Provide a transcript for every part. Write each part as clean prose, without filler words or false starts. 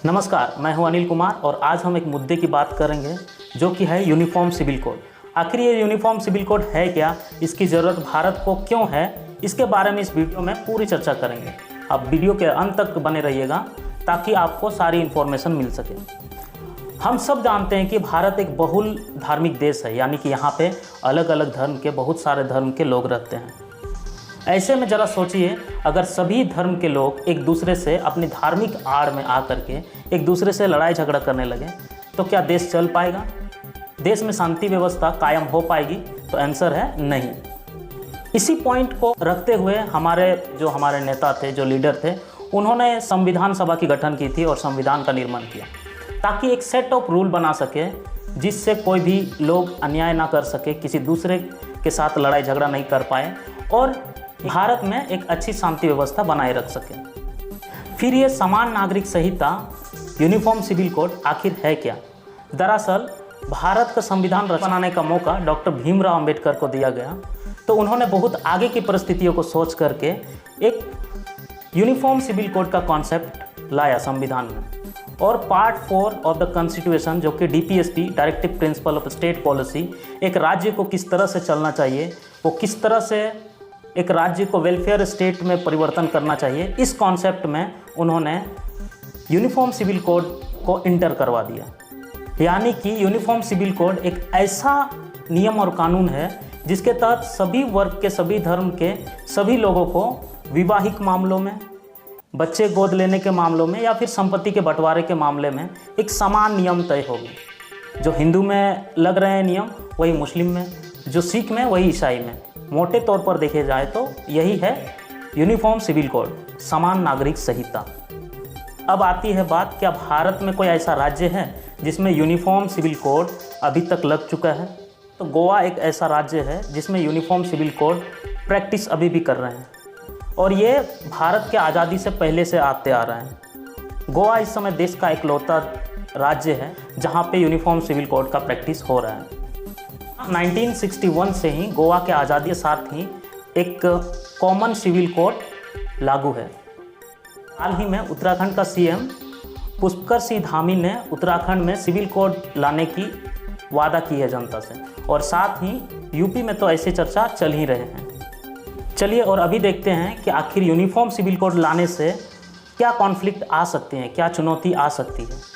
नमस्कार, मैं हूं अनिल कुमार और आज हम एक मुद्दे की बात करेंगे जो कि है यूनिफॉर्म सिविल कोड। आखिर ये यूनिफॉर्म सिविल कोड है क्या, इसकी ज़रूरत भारत को क्यों है, इसके बारे में इस वीडियो में पूरी चर्चा करेंगे। आप वीडियो के अंत तक बने रहिएगा ताकि आपको सारी इन्फॉर्मेशन मिल सके। हम सब जानते हैं कि भारत एक बहुल धार्मिक देश है, यानी कि यहाँ पे अलग अलग धर्म के बहुत सारे धर्म के लोग रहते हैं। ऐसे में ज़रा सोचिए, अगर सभी धर्म के लोग एक दूसरे से अपनी धार्मिक आड़ में आकर के एक दूसरे से लड़ाई झगड़ा करने लगे तो क्या देश चल पाएगा? देश में शांति व्यवस्था कायम हो पाएगी? तो आंसर है नहीं। इसी पॉइंट को रखते हुए हमारे नेता थे, जो लीडर थे, उन्होंने संविधान सभा की गठन की थी और संविधान का निर्माण किया ताकि एक सेट ऑफ रूल बना सके जिससे कोई भी लोग अन्याय ना कर सके, किसी दूसरे के साथ लड़ाई झगड़ा नहीं कर पाए और भारत में एक अच्छी शांति व्यवस्था बनाए रख सके। फिर ये समान नागरिक संहिता यूनिफॉर्म सिविल कोड आखिर है क्या? दरअसल भारत का संविधान बनाने का मौका डॉक्टर भीमराव अंबेडकर को दिया गया, तो उन्होंने बहुत आगे की परिस्थितियों को सोच करके एक यूनिफॉर्म सिविल कोड का कॉन्सेप्ट लाया संविधान में। और पार्ट 4 ऑफ द कॉन्स्टिट्यूशन, जो कि DPSP directive principle of state policy, एक राज्य को किस तरह से चलना चाहिए, वो किस तरह से एक राज्य को वेलफेयर स्टेट में परिवर्तन करना चाहिए, इस कॉन्सेप्ट में उन्होंने यूनिफॉर्म सिविल कोड को इंटर करवा दिया। यानी कि यूनिफॉर्म सिविल कोड एक ऐसा नियम और कानून है जिसके तहत सभी वर्ग के, सभी धर्म के सभी लोगों को विवाहिक मामलों में, बच्चे गोद लेने के मामलों में या फिर संपत्ति के बंटवारे के मामले में एक समान नियम तय होगी। जो हिंदू में लग रहे हैं नियम, वही मुस्लिम में, जो सिख में, वही ईसाई में। मोटे तौर पर देखे जाए तो यही है यूनिफॉर्म सिविल कोड, समान नागरिक संहिता। अब आती है बात, क्या भारत में कोई ऐसा राज्य है जिसमें यूनिफॉर्म सिविल कोड अभी तक लग चुका है? तो गोवा एक ऐसा राज्य है जिसमें यूनिफॉर्म सिविल कोड प्रैक्टिस अभी भी कर रहे हैं और ये भारत के आज़ादी से पहले से आते आ रहे हैं। गोवा इस समय देश का इकलौता राज्य है जहाँ पे यूनिफॉर्म सिविल कोड का प्रैक्टिस हो रहा है। 1961 से ही गोवा के आज़ादी के साथ ही एक कॉमन सिविल कोड लागू है। हाल ही में उत्तराखंड का CM पुष्कर सिंह धामी ने उत्तराखंड में सिविल कोड लाने की वादा की है जनता से, और साथ ही यूपी में तो ऐसे चर्चा चल ही रहे हैं। चलिए और अभी देखते हैं कि आखिर यूनिफॉर्म सिविल कोड लाने से क्या कॉन्फ्लिक्ट आ सकते हैं, क्या चुनौती आ सकती है।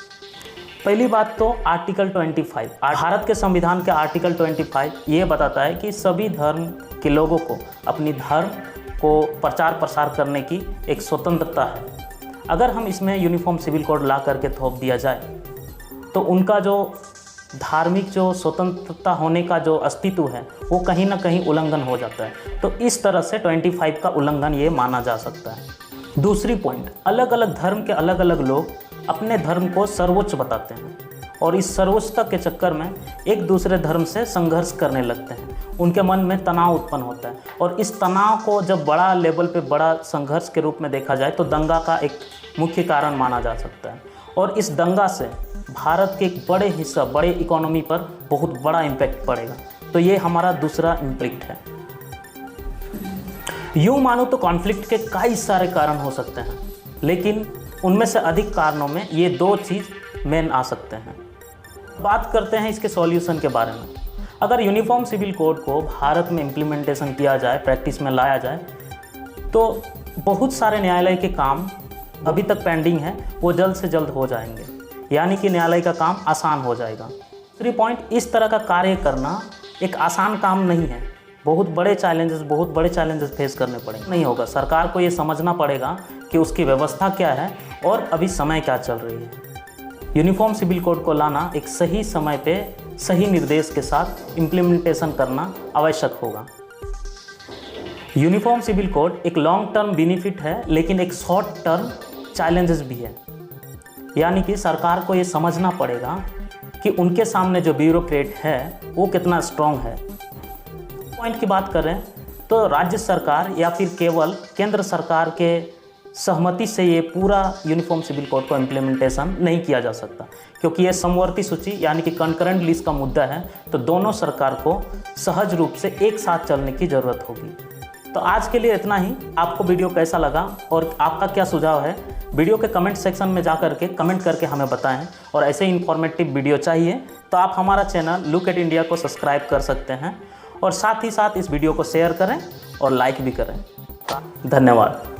पहली बात तो आर्टिकल 25, भारत के संविधान के आर्टिकल 25 ये बताता है कि सभी धर्म के लोगों को अपनी धर्म को प्रचार प्रसार करने की एक स्वतंत्रता है। अगर हम इसमें यूनिफॉर्म सिविल कोड ला करके थोप दिया जाए तो उनका जो धार्मिक जो स्वतंत्रता होने का जो अस्तित्व है वो कहीं ना कहीं उल्लंघन हो जाता है। तो इस तरह से 25 का उल्लंघन ये माना जा सकता है। दूसरी पॉइंट, अलग अलग धर्म के अलग अलग लोग अपने धर्म को सर्वोच्च बताते हैं और इस सर्वोच्चता के चक्कर में एक दूसरे धर्म से संघर्ष करने लगते हैं। उनके मन में तनाव उत्पन्न होता है और इस तनाव को जब बड़ा लेवल पे, बड़ा संघर्ष के रूप में देखा जाए तो दंगा का एक मुख्य कारण माना जा सकता है। और इस दंगा से भारत के एक बड़े हिस्सा, बड़े इकोनॉमी पर बहुत बड़ा इम्पैक्ट पड़ेगा। तो ये हमारा दूसरा इम्पैक्ट है। यूँ मानो तो कॉन्फ्लिक्ट के कई सारे कारण हो सकते हैं, लेकिन उनमें से अधिक कारणों में ये दो चीज़ मेन आ सकते हैं। बात करते हैं इसके सॉल्यूशन के बारे में। अगर यूनिफॉर्म सिविल कोड को भारत में इम्प्लीमेंटेशन किया जाए, प्रैक्टिस में लाया जाए, तो बहुत सारे न्यायालय के काम अभी तक पेंडिंग है, वो जल्द से जल्द हो जाएंगे, यानी कि न्यायालय का काम आसान हो जाएगा। 3 पॉइंट, इस तरह का कार्य करना एक आसान काम नहीं है। बहुत बड़े चैलेंजेस फेस करने पड़ेंगे। नहीं होगा, सरकार को ये समझना पड़ेगा कि उसकी व्यवस्था क्या है और अभी समय क्या चल रही है। यूनिफॉर्म सिविल कोड को लाना एक सही समय पे सही निर्देश के साथ इम्प्लीमेंटेशन करना आवश्यक होगा। यूनिफॉर्म सिविल कोड एक लॉन्ग टर्म बेनिफिट है, लेकिन एक शॉर्ट टर्म चैलेंजेस भी है। यानी कि सरकार को ये समझना पड़ेगा कि उनके सामने जो ब्यूरोक्रेट है वो कितना स्ट्रॉन्ग है। पॉइंट की बात करें तो राज्य सरकार या फिर केवल केंद्र सरकार के सहमति से ये पूरा यूनिफॉर्म सिविल कोड को इम्प्लीमेंटेशन नहीं किया जा सकता, क्योंकि ये समवर्ती सूची यानी कि कंकरेंट लिस्ट का मुद्दा है। तो दोनों सरकार को सहज रूप से एक साथ चलने की ज़रूरत होगी। तो आज के लिए इतना ही। आपको वीडियो कैसा लगा और आपका क्या सुझाव है, वीडियो के कमेंट सेक्शन में जा करके कमेंट करके हमें बताएं। और ऐसे ही इन्फॉर्मेटिव वीडियो चाहिए तो आप हमारा चैनल लुक एट इंडिया को सब्सक्राइब कर सकते हैं और साथ ही साथ इस वीडियो को शेयर करें और लाइक भी करें। धन्यवाद।